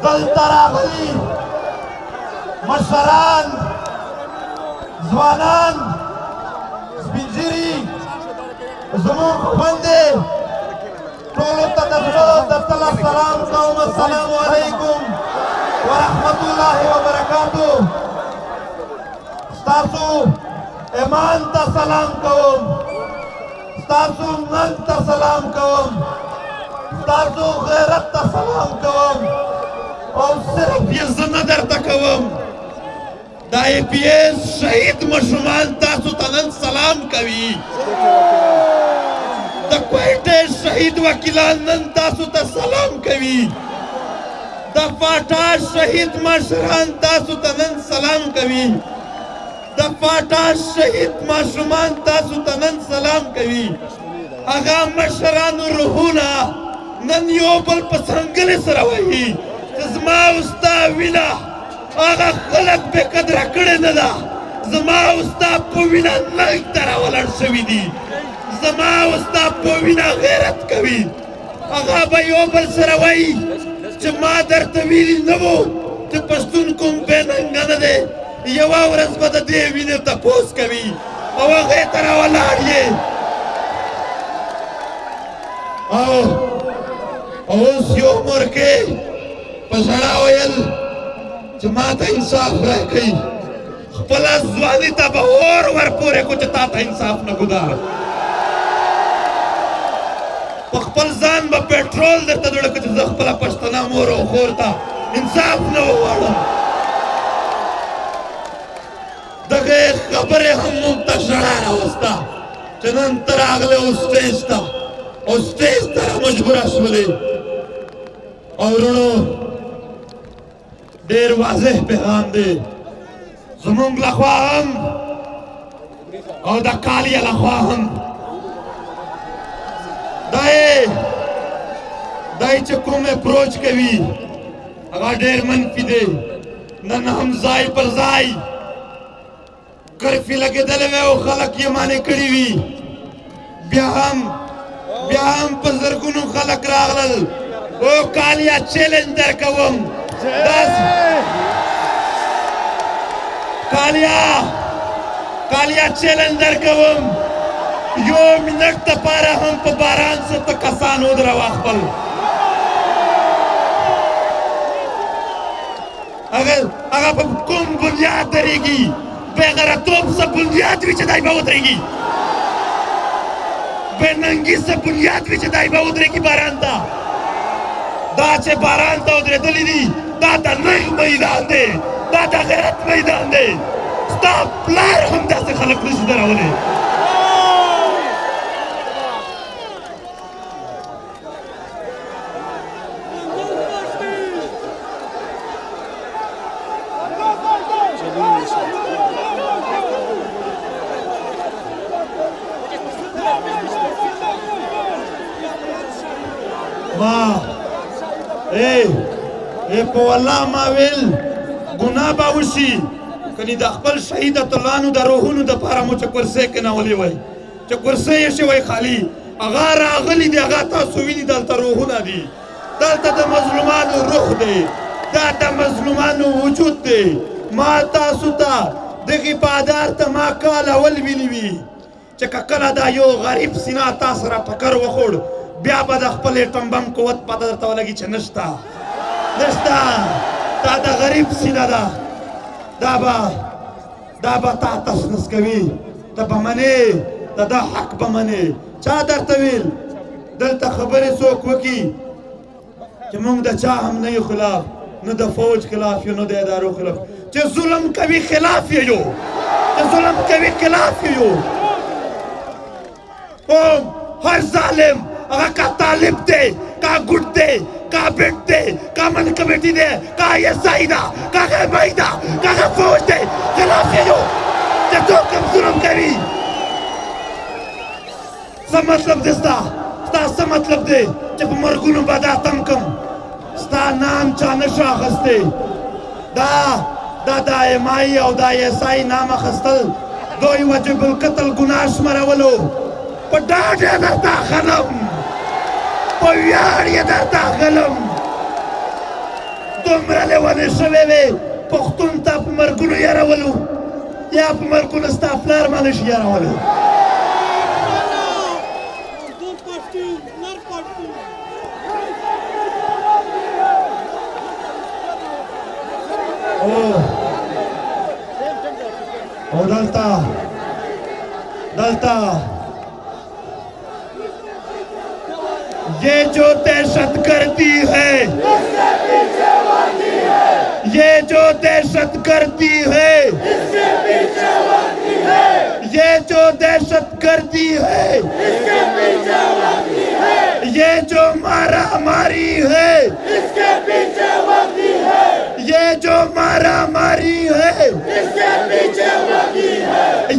دلته راغلي مشران ځوانان سپین ږیري زموږ خویندې ټولو ته د زړه د تله سلام کوم السلام علیکم ورحمت الله وبرکاتو ستاسو ایمان ته سلام کوم ستاسو ننګ ته سلام کوم ستاسو غیرت ته سلام کوم او صرف یې زه نه درته کوم دا APS شهید ماشومان تاسو ته نن سلام کوي د کویټې شهید وکیلان نن تاسو ته سلام کوي د فاټا شهید مشران تاسو ته نن سلام کوي د فاټا شهید ماشومان تاسو ته نن سلام کوي هغه مشرانو روحونه نن یو بل په څنګلې سره وایي چې زما او ستا وینه هغه خلک بې قدره کړې نه ده زما او ستا په وینه ننګ ته راولاړ شوي دي زما او ستا په وینه غیرت کوي هغه به یو بل سره وایي چې ما درته ویلي نه وو چې پښتون کوم بې ننګه نه دی یوه ورځ به د دې وینې تپوس کوي او هغې ته راولاړ یې او اوس یو عمر کې په ژړا ویل چې ما ته انصاف راکوي خپله ځواني ته به اور ورپورې کړو چې تا ته انصاف نه ګدار په خپل ځان به پېټرول درته جوړه کړو چې زه خپله پښتنه مور او خور ته انصاف نه وغواړم دغې خبرې هم موږ ته ژړا راوسته چې نن ته راغلې او سټېج ته او سټېج ته مجبوره شولې او وروڼو ډېر واضح پیغام دی زموږ لخوا هم او د کالیه لخوا هم دی چې کوم اپروچ کوي هغه ډېر منفي دی نن هم ځای پر ځای کرفي لګېدلی وی او خلک یې مانع کړي وي بیا هم په زرګونو خلک راغلل او کالیا چیلنج درکوم کالیا چیلنج درکوم یو منټ دپاره هم په باران څه ته کسان ودروه خپل هغه په کوم بنیاد درېږي بېغیرتوب څه بنیاد وي چې دی به ودرېږي بېننګي څه بنیاد وي چې دی به ودرېږي باران ته دا چې باران ته ودرېدلي دي دا د ننګ میدان دی دا د غیرت میدان دی ستا پلار هم داسې خلک نشي درولی په والله ما ویل ګناه به وشي کني د خپل شهیدتالانو د روحونو دپاره مو چې کرسۍ کېنولې وی چې کرسۍ یې شوی خالي هغه راغلي دي هغه تاسو ویني دلته روحونه دي دلته د مظلومانو روح دی دا د مظلومانو وجود دی ما تاسو ته دغې پادار ته ما کال اول ویلي وي چې که کله دا یو غریب سینه تا سره ټکر وخوړ بیا به د خپلې ټمبم قوت پته درته ولګي چې نشته نشته دا د غریب سینه ده دا به تا تشنس کوي ته به منې د ده حق به منې چا درته ویل دلته خبرې څوک وکړي چې موږ د چا هم نه یو خلاف نه د فوج خلاف یو نه د ادارو خلاف چې ظلم کوي خلاف یې یو چې ظلم کوي خلاف یې یو او هر ظالم هغه کا طالب دی کا ګوټ دی کا بیټ دی کا من کمیټي دی کا ایسائی ده کا غیبی ده کا فوج دی خلاف یې یو چې څوک هم ظلم کوي څه مطلب دی ستا څه مطلب دی چې په مرګونو به دا تم کم ستا نام چا نشو اخیستی دا د ایمای او د ایسائی نام اخیستل دوی وجب القتل ګناه شمرولو په ډاډ یې درته اخلم په ویاړ یې درته اخلم دومره لیونې شوې وې پښتون تا په مرګونو یارولو یا په مرګونو ستا پلار ما نشي یارولی او دلتا ये जो दहशत गर्दी है ये जो दहशत गर्दी है ये जो दहशत गर्दी है ये जो मारा मारी है ये जो मारा मारी है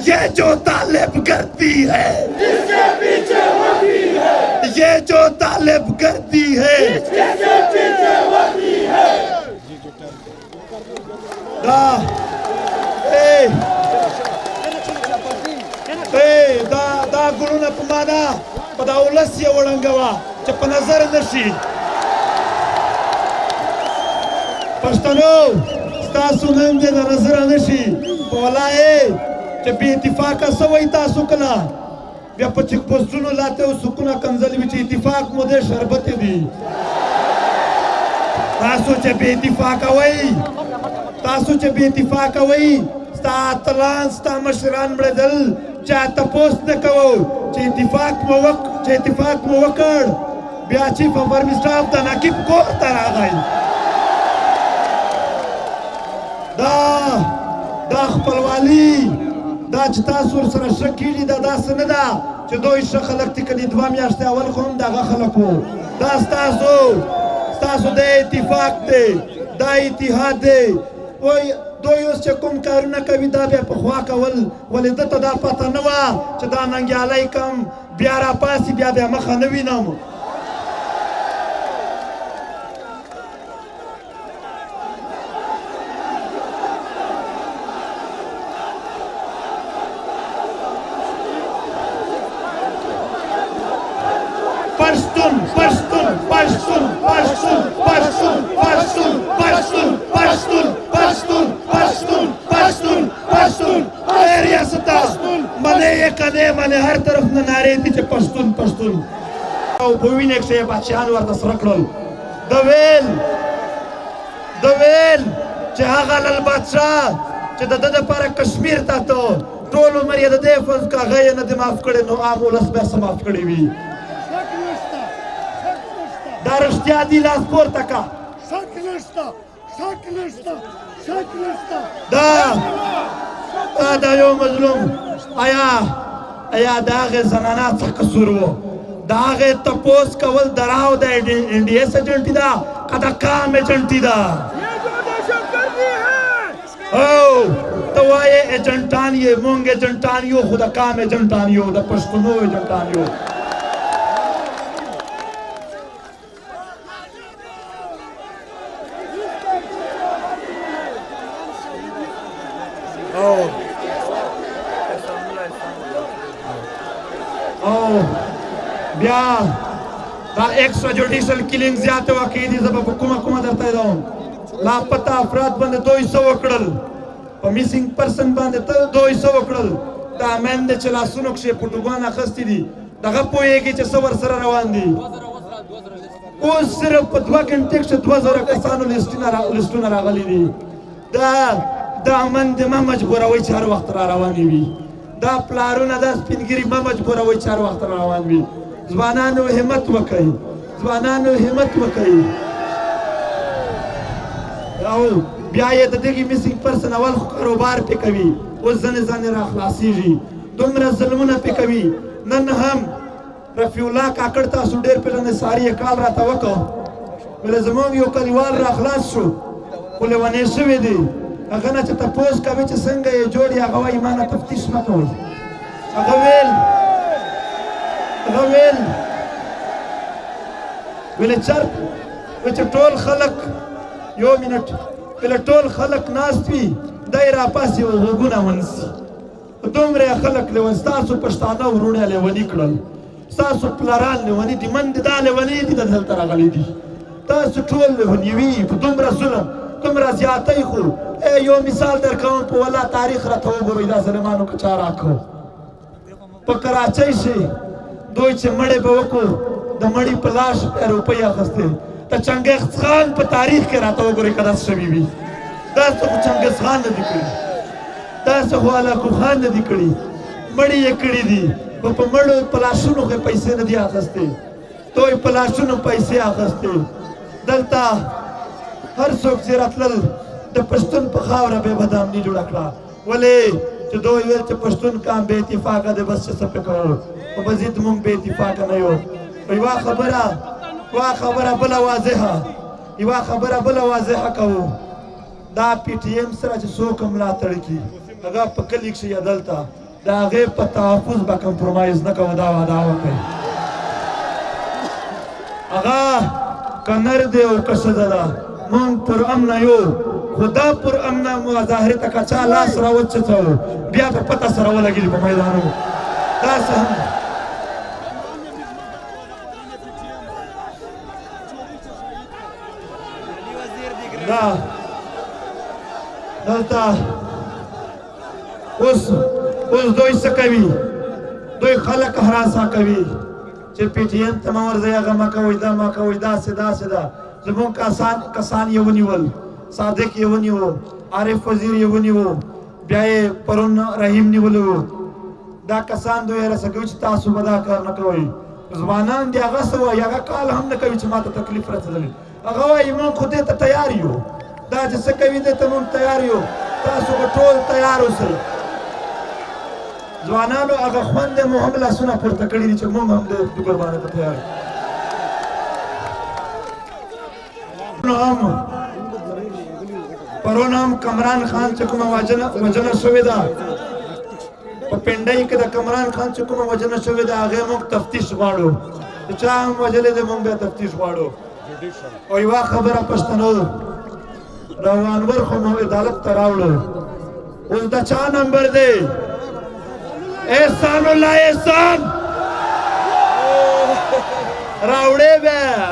ये जो तालिब गर्दी है ये जो तालिब गर्दी है دا ګلونه په معنا په دا ولس یې وړنګوه چې په نظر نشي پښتنو ستاسو نوم دې د نظره نشي په ولایې چې بې اتفاقه سوی تاسو کله بیا په چیک پوسټونو لاته او سکونه کنځلې وي چې اتفاق مو دې شربت دي تاسو چې بې اتفاقه وئ تاسو چې بې اتفاقه وئ ستا اتلان ستا مشران مړېدل چا تپوس نه کوو چې اتفاق مو وکړ بیا چیف اف آرمي سټاف د نقیب کور ته راغی دا خپلوالي دا چې تاسو ورسره ښه کېږي دا داسې نه ده چې دوی ښه خلک دي که د 2 میاشتې اول خو هم دغه خلک وو دا ستاسو د اتفاق دی دا اتحاد دی وای دوی اوس چې کوم کارونه کوي دا بیا پخوا کول ولې ده ته دا پته نه وه چې دا ننګیالی کم بیا راپاسي بیا مخه نه وینم مانے ہر طرف نہ نعرے تھی چھ پشتون او بوین ایک شے بادشاہان ورته سره کړل د ویل چې هغه لل بادشاہ چې د د لپاره کشمیر ته ته ټول عمر یې د دې فز کا غي نه د معاف کړي نو عام ولس به معاف کړي وي دا رښتیا دي لاس پورته کا دا یو مظلوم آیا د هغې زنانه څه قصور و د هغې تپوس کول د راو د NDS ایجنټي ده که د کام ایجنټي ده او ته وایې ایجنټان یې مونږ ایجنټان یو خو د کام ایجنټان یو د پښتنو ایجنټان یو بیا دا ایکسټرا جوډیشل کیلینګ زیاته واقع دي زه به په کومه درته یادوم لاپته افراد باندې 200 وکړل په میسنګ پرسن باندې 200 وکړل دا میندې چې لاسونو کښې پټوګان اخیستي دي دغه پوهېږي چې څه ورسره روان دي اوس صرف په 2 غنټې کښې 2000 کسانو لیسټونه راغلي دي دا میندې مه مجبوروئ چې هر وخت را روانې وي دا پلارونه دا سپینګیري مه مجبوروئ چې هر وخت را روان وي ځوانانو همت وکئ او بیا یې د دغې میسنګ پرسن اول کاروبار پې کوي اوس ځنې را خلاصېږي دومره ظلمونه پې کوي نن هم رفیع الله کاکړ تاسو ډېر پېژنئ ساري یې کال راته وکړ ویله زموږ یو کلیوال را خلاص شو خو لیونې شوي دي هغه نه چې تپوس کوي چې څنګه یې جوړ یې هغه وایي ما نه تفتیش مه کوئ هغه ویل چرپ چې ټول خلک یو منټ ویله ټول خلک ناست وي دی راپاسي غوږونه ونسي دومره خلک لیون ستاسو پښتانه وروڼه لیوني کړل ستاسو پلاران لیوني دي من دا لیوني دي دلته راغلي دي تاسو ټول نیوي په دومره ظلم دومره زیاتی خو یو مثال درکوم په والله تاریخ راته وګورئ دا ظالمانو که چا راکړو په کراچۍ شي دوی چې مړې به وکړو د مړي په لاش روپۍ اخیستې د چنګیز خان په تاریخ کې راته وګورئ که داسې شوي وي داسې خو چنګیز خان نه دي کړي داسې خو هلاکو خان نه دي کړي مړي یې کړي دي خو په مړو په لاشونو کې پیسې نه دي اخیستې دوی په لاشونو پیسې اخیستې دلته هر څوک چې راتلل د پښتون په خاوره به بدامني جوړه کړه ولې چې دوی ویل چې پښتون کام بې اتفاقه دی بس چې څه پې کوو خو په ضد مونږ بې اتفاقه نه یو یوه خبره بله واضحه یوه خبره بله واضحه کوو دا پی ټي ایم سره چې څوک ملاتړ کړي هغه په کلي کښې یا دلته د هغې په تحفظ به کمپرومایز نه کوو دا وعده وکړئ هغه که نر دی او که ښځه ده مونږ پر امنه یو خو دا پر امنه مظاهرې ته که چا لاس راوچڅوو بیا په پته سره ولګېږي په میدانونو داسې هم دا دلته اوس دوی څه کوي دوی خلک هراسه کوي چې پی ټي ایم ته مه ورځئ هغه مه کوئ دا مه کوئ داسې ده زمونږ کسان یې ونیول صادق یې ونیو عارف وزیر یې ونیو بیا یې پرون رحیم نیولی و دا کسان دوی هرڅه کوي چې تاسو به دا کار نه کوئ ځوانان دي هغه څه وایي هغه کال هم نه کوي چې ما ته تکلیف رسېدلی هغه وایي موږ خو دې ته تیار یو دا چې څه کوي دې ته موږ تیار یو تاسو به ټول تیار اوسئ ځوانانو هغه خوند مو هم لاسونه پورته کړي دي چې موږ هم د قربانۍ ته تیار یو پرون هم کمران خان چې کومه وژنه شوې ده په پنډۍ کې د کمران خان چې کومه وژنه شوې ده هغې موږ تفتیش غواړو چې چا هم وژلې دی موږ بیا تفتیش غواړو او یوه خبره پښتنو روانور خو مو عدالت ته راوړو اوس د چا نمبر دی احسان الله احسان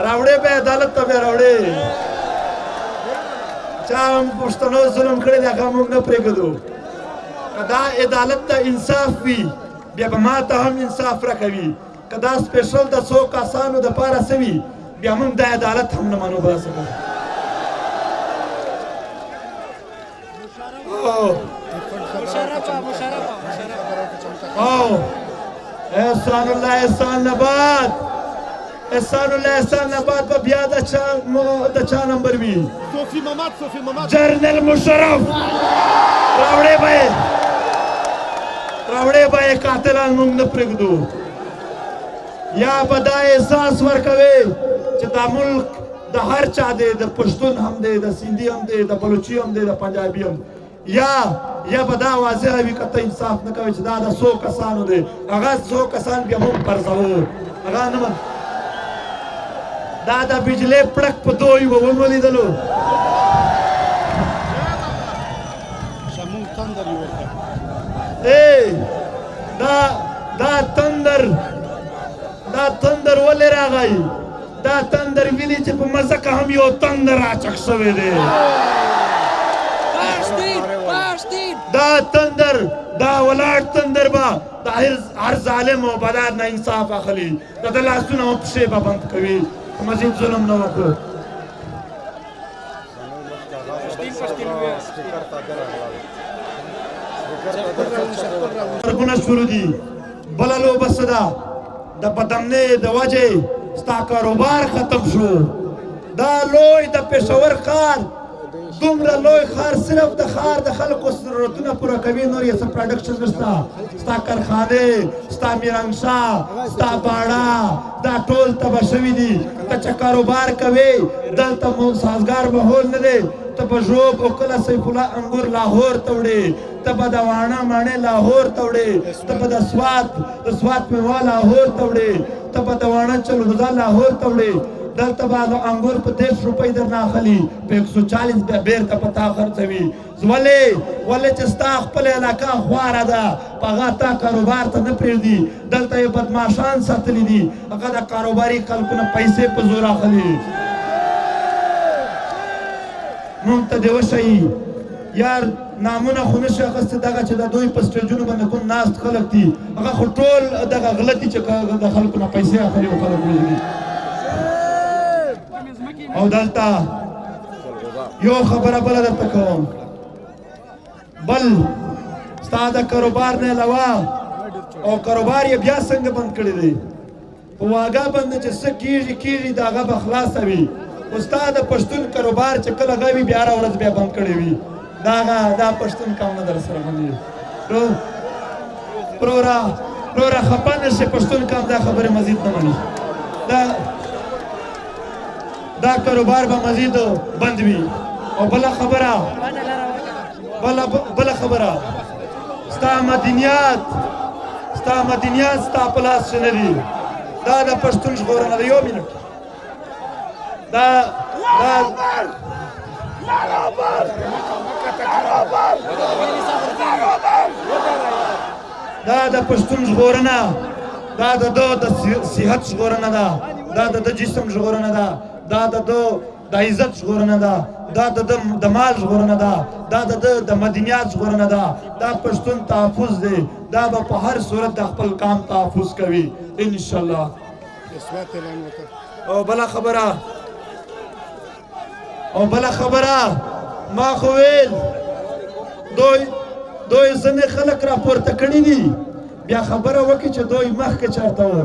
راوړې به عدالت ته بیا راوړې چا هم پښتنو ظلم کړی دی هغه موږ نه پرېږدو که دا عدالت ته انصاف وي بیا به ما ته هم انصاف راکوي که دا سپیشل د څو کسانو دپاره څه وي بیا موږ دا عدالت هم نه منو بله څه کوو احسان الله احسان نبات به بیا د چا نمبر وي جنرل مشرف راوړې به یې قاتلان موږ نه پرېږدو یا به دا احساس ورکوي چې دا ملک د هر چا دی د پښتون هم دی د سندي هم دی د بلوچي هم دی د پنجابي هم یا به دا واضحه وي که ته انصاف نه کوې چې دا د څو کسانو دی هغه څو کسان بیا موږ پرځوو هغه نه دا د بجلۍ پړک په دوی به ومو لیدلو دا تندر ولې راغی دا تندر ویني چې په مځکه هم یو تندر راچک شوی دی دا تندر دا ولاړ تندر به د هر ظالم او بدار نه انصاف اخلي د ده لاسونه او پښې به بند کوي مزید ظلم نه وکړو مرګونه شروع دي بله لوبه څه ده د بدامنۍ د وجې ستا کاروبار ختم شو دا لوی د پېښور ښار دومره لوی ښار صرف د ښار د خلکو ضرورتونه پوره کوي نور یې څه پروډکشن نشته ستا کارخانې ستا میرانشاه ستا باړه دا ټول تباه شوي دي ته چې کاروبار کوې دلته مو سازګار ماحول نه دی ته به ژوب او کله سیف الله انګور لاهور ته وړې ته به د واڼه ماڼۍ لاهور ته وړې ته به د سوات میوه لاهور ته وړې ته به د واڼه چلغوزه لاهور ته وړې دلته به د انګور په 10 روپۍ درنه اخلي په 140 بیا بېرته په تا خرڅوي ولې چې ستا خپل علاقه خواره ده په هغه تا کاروبار ته نه پرېږدي دلته یې بدماشان ساتلي دي هغه د کاروباري خلکو نه پیسې په زور اخلي مونږ ته دې وښیي یار نامونه خو نشي اخیستی دغه چې د دوی په سټیجونو باندې کوم ناست خلک دي هغه خو ټول دغه غلط دي چې د خلکو نه پیسې اخلي او خلک وژني او دلته یو خبره بله درته کوم بل ستا د کاروبار نه علاوه او کاروبار یې بیا څنګه بند کړی دی په واګه باندې چې څه کېږي د هغه به خلاصه وي خو ستا د پښتون کاروبار چې کله هغه وي بیا هره ورځ بیا بند کړی وي دا پښتون کامونه در سره باندې پروره خفه نه شي پښتون کام دا خبرې مزید نه مني دا کاروبار به مزید بند وي او بله خبره ستا مدنیات ستا په لاس کې نه دي دا د پښتون ژغورنه ده یو منټ دا د پښتون ژغورنه دا د ده د صحت ژغورنه ده دا د ده جسم ژغورنه ده دا د ده د عزت ژغورنه ده دا د ده د مال ژغورنه ده دا د ده د مدنیات ژغورنه ده دا پښتون تحفظ دی دا به په هر صورت د خپل قام تحفظ کوي انشاءالله او بله خبره ما خو ویل دوی ځینې خلک راپورته کړي دي بیا خبره وکړي چې دوی مخکې چېرته وو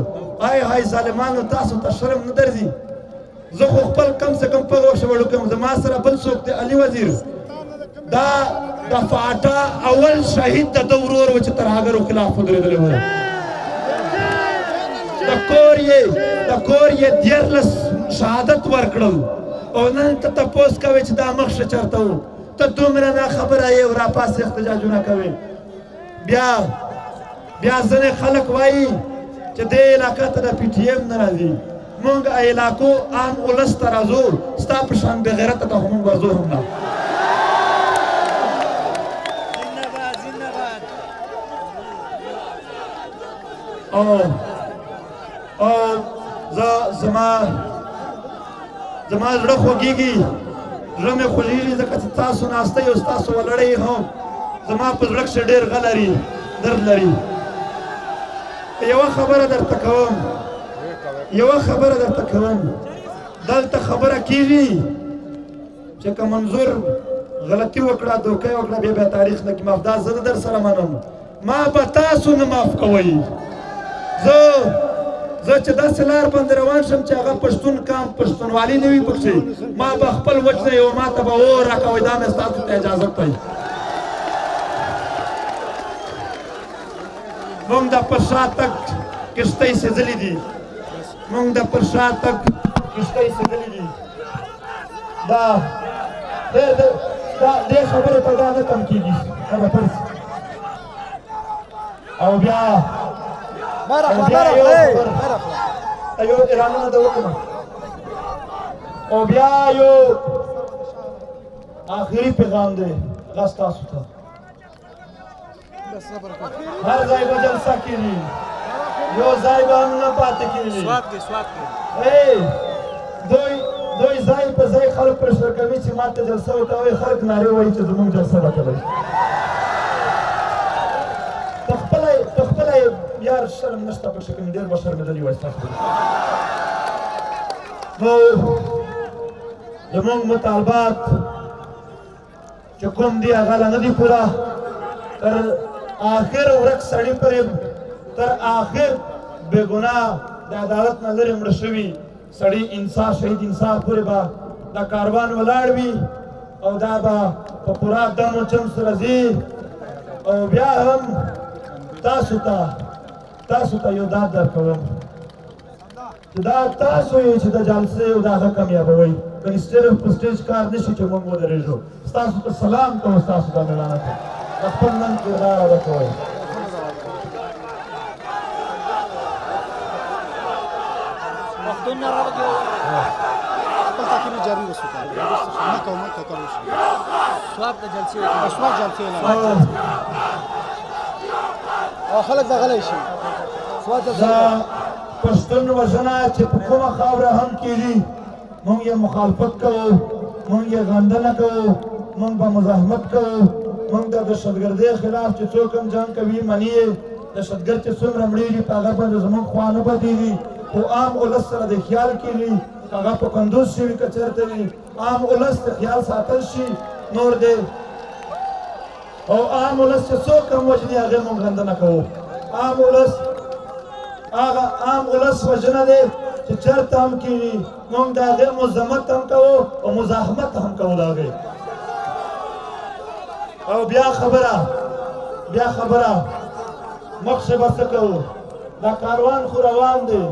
های ظالمانو تاسو ته شرم نه درځي زه خو خپل کم سے کم په وخت وړوکی زما سره بل څوک دی علي وزیر دا د فاټا اول شهید د ده ورور و چې ترهګرو خلاف ودرېدلی و د کور یې 14 شهادت ورکړل او نن ته تپوس کوې چې دا مخشه چېرته و ته دومره ناخبره یې او راپاسې احتجاجونه کوې بیا ځینې خلک وایي چې دې علاقه ته د پي ټي ایم نه راځي مونږ علاقو عام ولس ته راځو ستا په شان بېغیرته ته خو مونږ ورځو هم نه او زما زړه خوږېږي زړه مې خوږېږي ځکه چې تاسو ناستی او ستاسو ولاړی هم زما په زړه کښې ډېر درد لري یوه خبره درته کوم دلته خبره کېږي چې که منظور غلطي وکړه دوکه وکړه بیا تاریخ نه کې معاف دا زه در سره منم ما به تاسو نه معاف کوئ زه چې داسې لار باندې روان شم چې هغه پښتون کام پښتونوالي نه وي پکښې ما به خپل وجنه یو ما ته به راکوئ دا مې ستاسو ته اجازت دی مونږ د پر شا تګ کښتۍ سېځلي دي دا دې خبرې ته دا نه کم کېږي او بیا یو اعلانونه ده وکړم او بیا یو آخري پیغام دی هغه ستاسو ته هر ځای به جلسه کېږي یو ځای به هم نه پاتې کېږي دوی ځای په ځای خلک پرېښودل کوي چې ما ته جلسه ورته وایي خلک نارې وایي چې زموږ جلسه به کوئ ته خپله یار شرم نشته پکښې کوم ډېر به شرمېدلي وای ستاسو نو زموږ مطالبات چې کوم دي هغه لا نه دي پوره تر آخر ورک سړي پورې تر آخر بېګناه د عدالت نه لرې مړه شوي سړي شهید انصاف پورې به دا کاروان ولاړ وي او دا به په پوره دم و چم سره ځي او بیا هم تاسو ته یو داد درکوم چې دا تاسو یې چې د جلسې او د هغه کامیابوئ کنې صرف په سټیج کار نه شي چې موږ ودرېږو ستاسو ته سلام کوم ستاسو ته مېړانه کوم د خپل نن کردار ادا کوئ جاری وسوکا ما کوم سواب د جلسې او خلک د غلی شي پښتون وژنه چې په کومه خاوره هم کېږي موږ یې مخالفت کوو مونږ یې غندنه کوو مونږ به مزاحمت کوو مونږ د دهشتګردۍ خلاف چې څوک هم جنګ کوي مني یې دهشتګرد چې څومره مړېږي په هغه باندې زموږ خوا نه بدېږي خو عام ولس سره د خیال کېږي که هغه په کندوز شي وي که چېرته وي عام ولس د خیال ساتل شي نور دی او عام ولس چې څوک هم وژني هغې مونږ غندنه کوو عام ولس هغه عام ولس وژنه دی چې چېرته هم کېږي مونږ د هغې مذمت هم کوو او مزاحمت هم کوو د هغې او بیا خبره مخکې به څه کوو دا کاروان خو روان دی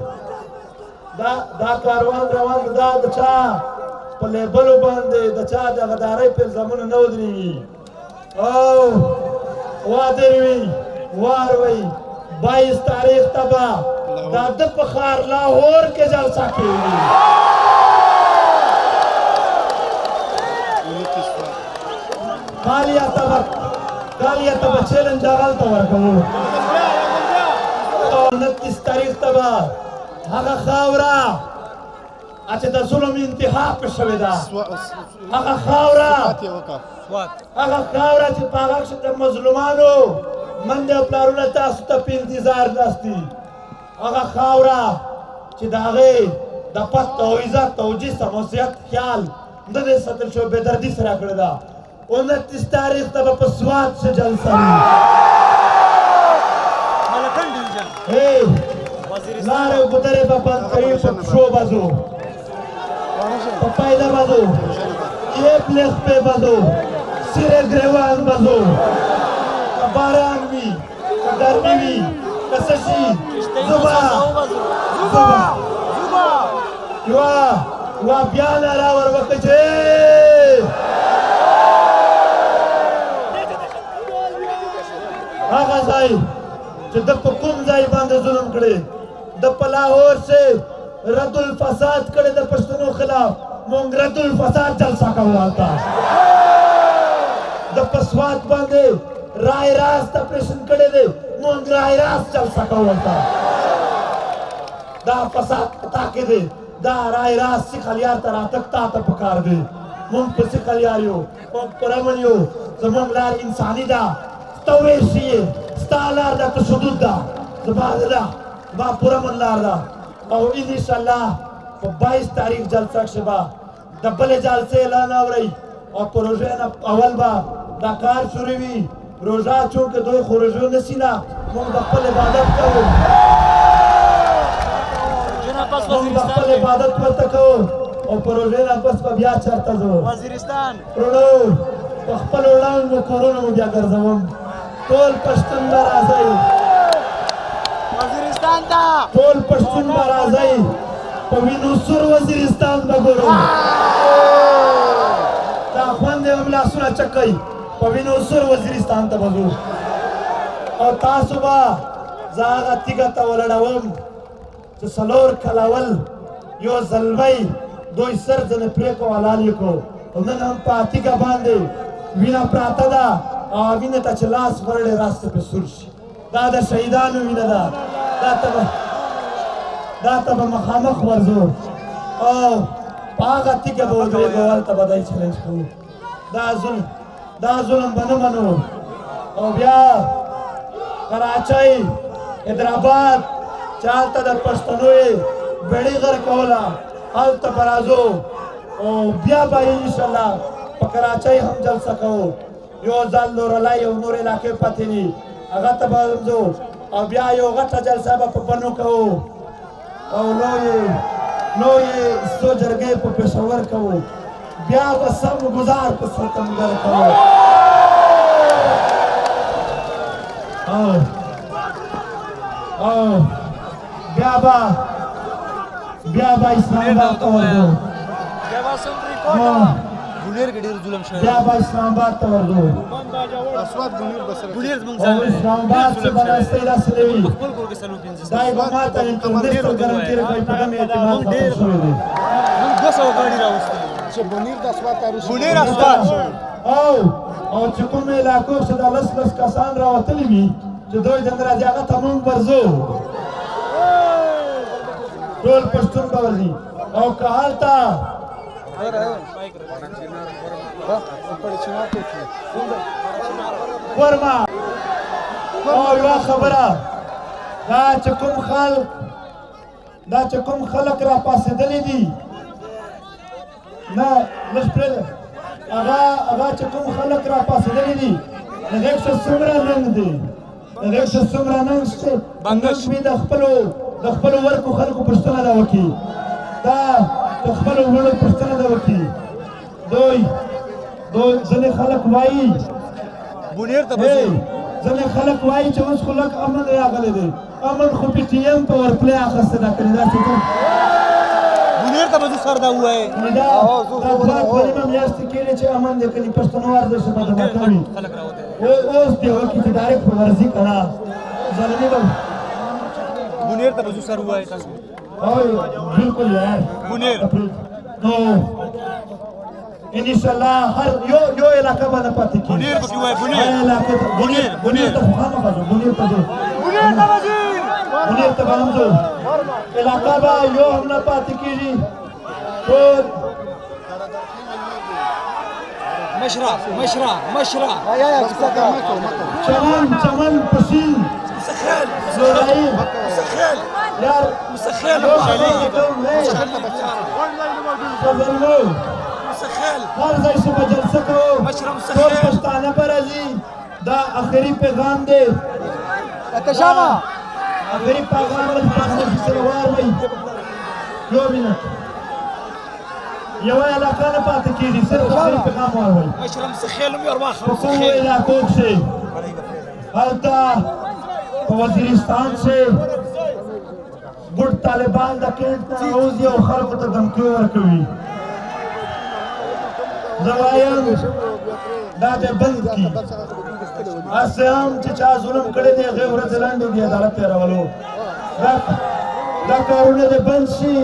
دا کاروان روان دی دا د چا په لیبلو باندې د چا د غدارۍ په الزامونو نه ودرېږي او واده وي وار وي 22 تاریخ ته به دا ده په ښار لاهور کې جلسه کېږي کالیا ته به چیلنج هغلته ورکوو 29 تاریخ ته به هغه خاوره چې د ظلم انتها پې شوې ده هغه خاوره چې په هغه کښې د مظلومانو منډې او پلارونه تاسو ته په انتظار ناست دي هغه خاوره چې د هغې د پت او عزت او جسم او صحت خیال نه دی ساتل شوی بېدردي سره کړې ده 29 تاریخ ته به په سوات ښه جلسه وي لارې او ګودرې به بند کوي په پښو به ځو په پایله به ځو یې پلیس پې به ځو سیرې ګریوان به ځو که باران وي که ګرمي وي که څه شي زه به یوه بیا ناره ور وکړه چې هغه ځای چې ده په کوم ځای باندې ظلم کړی د په لاهور سے رد الفساد کړی د پښتنو خلاف مونږ رد الفساد جلسه کوو هلته د په سوات باندې رای راست اپریشن کړی دی مونږ رای راست جلسه کوو هلته دا فساد پتا کې دی دا رای راست سیخلیار ته راتګ تا ته پکار دی مونږ په سیخلیار یو مونږ پر امن یو زمونږ لار انساني ده ته ویښ یې ستا لار ده که شدود ده زما نه ده زما پوره من لار ده او انشاءالله په 22 تاریخ جلسه کښې به د بلې جلسې اعلان اورئ او په روژې نه اول به دا کار شروع وي روژه چونکې دوی خو روژو نسي نه مونږ د خپل عبادت کوو مونږ د خپل عبادت ورته کوو او په روژې نه پس به بیا چېرته ځو وروڼو په خپلو وړانګو کورونو مو بیا ګرځوم ټول پښتون به راځئ ټول پښتون به راځئ په وینو سور وزیرستان به ګورو دا خوند یې هم لاسونه چکئ په وینو سور وزیرستان ته به ځو او تاسو به زه هغه تیږه ته ولړوم چې 4 کلاول یو زلمی دوی سر ځنې پرېکړو حلال یې کړو او نن هم په تیږه باندې وینه پراته ده او وینې ته چې لاس ورړې راسته پې سور شي دا د شهیدانو وینه ده دا ته به مخامخ ورځو او په هغه تیږه به ودرېږو هلته به دی چلنج کوو دا ظلم به نه منو او بیا کراچۍ حیدرآباد چې هلته د پښتنو یې بیړۍ غر کوله هلته به راځو او بیا به انشاءالله په کراچۍ هم جلسه کوو یو ځل لورلی یو نور علاقې پاتې دي هغه ته به ځو او بیا یو غټه جلسه به په بنو کوو او لویې څو جرګې په پېښور کوو بیا به سم ګزار په ستمګر کوو او بیا به اسلام آباد ته ورځو بیا به اسلام آباد ته ورځو او اسلام آباد چې به راستۍ داسې نه وي دای به ما ته انټرنېټ ته ګارنټي راکوي په دم اعتماد ختم شوی دی او چې کوم علاقو کښې دا 10 کسان راوتلي وي چې دوی دنده راځي هغه ته مونږ ورځو ټول پښتون به ورځي او که ورما او یو خبره دا چې کوم خلک را پاسېدلي دي نه لږ پرېږده هغه چې کوم خلک را پاسېدلي دي د هغې څه څومره ننګ دی د هغې څه څومره ننګ شته ننګ وي د خپلو ورکو خلکو پوښتنه ده وکړي دا د خپلو وړو پوښتنه ده وکړي دوی ځینې خلک وایي ځینې خلک وایي چې اوس خو لږ امن راغلی دی امن خو پی ټي ایم په ورپلې اخیسته ده کنې داسې بونیر ته به زه سر دا ووایې دا دوه نیمه میاشتې کېږي چې امن دی کنې پښتنو ورزش به دغه کوي اوس دې وکړي چې ډایرکټ په ورځي که نه ظلمي به بونیر ته به زه سر ووایې تاسو بالکل یار بونیر نو انشاءالله هر یو علاقه به نه پاتې کېږي بونیر پکې وایي بونیر ته خو خامخا ځو بونیر ته ځو بونیر ته به هم ځو علاقه به یو هم نه پاتې کېږي ټول مشرا چمن پسین زورایی یار هر ځای چې به جلسه کوو ټول پښتانه به راځي دا آخري پیغام دی آخري پیغام به پښتانه سره واورئ یو منټ یوه علاقه نه پاتې کېږي صرف آخري پیغام واورئ په کومو علاقو کښې هلته په وزیرستان کښې ګوډ طالبان د کیڼ نه راوځي او خلکو ته دمکې ورکوي زه وایم دا دې بند کړي هسې هم چې چا ظلم کړی دی هغې ورځې لنډې دي عدالت تېرولو دا کارونه دې بند شي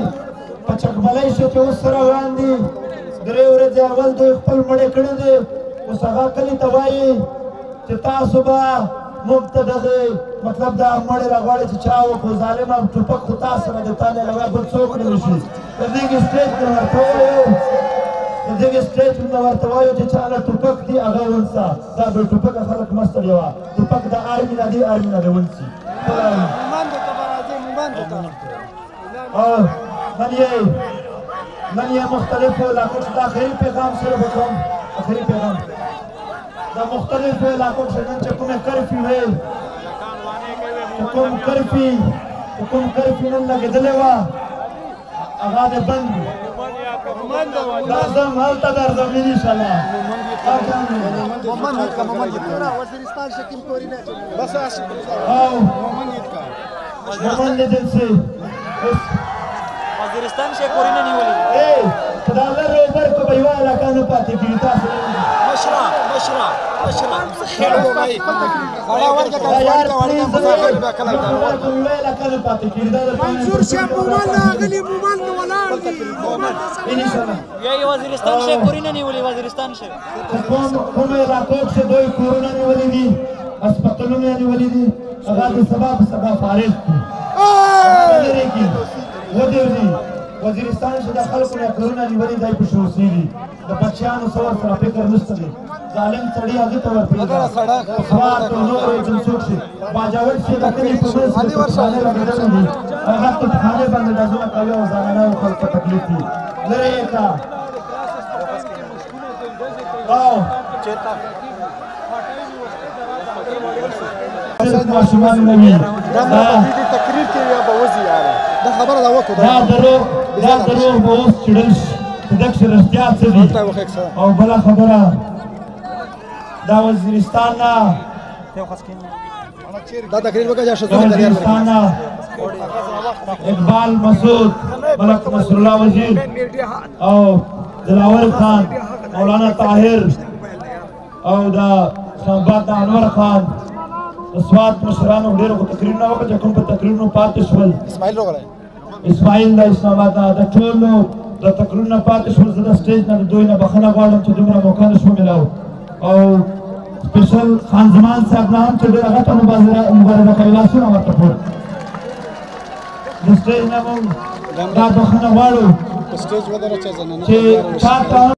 په چکبلۍ شو چې اوس روان دي 3 ورځې اول دوی خپل مړی کړی دی اوس هغه کلي ته وایي چې تاسو به موږ ته دغې مطلب دا مړی راغواړي چې چا وکړو ظالمه ټوپک خو تا سره دی تا نه علاوه بل څوک نه وشي د دغې سټیج نه ورته ووایو د دغې سټیج نه ورته وایو چې چا له ټوپک دی هغه ونسه دا بې ټوپکه خلک مه ستړیوه ټوپک د آرمي نه دی آرمي نه دی ونسي نن یې مختلفو علاقو کې د آخري پیغام سره به کوم آخري پیغام د مختلفو علاقو کې نن چې کومې کرفیو وې چې کوم کرفي نن لګېدلې وه هغه دې بند دا زم هلته درځم انشاءالله مومن لیدل سي وزیرستان شي کورونه نیولې که د الله روبر کو به یوه علاقه نه پاتې کېږي تاسو مشرا منظور شاه مومن راغلی مومن ته ولاړ دي یې وزیرستان شي کورونه نیولې وزیرستان شي کوم علاقو کې دوی کورونه نیولې دي هسپتالونه نیولې دي هغه د سبا په سبا فارغ دي ودرځي وزیرستان چې د خلکو نه کورونه نیولې دی په شوسي دي د بچیانو سره سره فکر نشته دی ظالم سړی هغه ته ورپېږي سوار ته نور یې څوک شي باجوړ شي د کلي په منځ کې پښتانه لګېدلي دي هغه توپخانې باندې ډزونه کوي او ځوانانو خلکو ته تکلیف دي لرې یې کړه او ماشومان نه وي تقریر کې یا به وځي یاره دا خبره دا وکړو دا دروغ به اوس چړل شي دغه رښتیا څه دي او بله خبره دا وزیرستان نه دا تقریر وکړه چې وزیرستان نه اقبال مسعود ملک نصرالله وزیر او دلاور خان مولانا طاهر او دا اسلامآباد د انور خان سواد مشرانو ډېرو تقریرونه وکړه چې کوم په تقریرونو پاتې شول اسماعیل د اسلامآباد د ټولو د تقریرونه پاتې شول زه د سټیج نه د دوی نه بخښنه غواړم چې دومره موقع نه شوه میلاو او سپیشل خان زمان صاحب نه هم چې ډېره غټه مبارزه کوي لاسونه ورته پورته د سټیج نه مونږ دا بخښنه غواړو سټیج ودره چې زنانه چې چا ته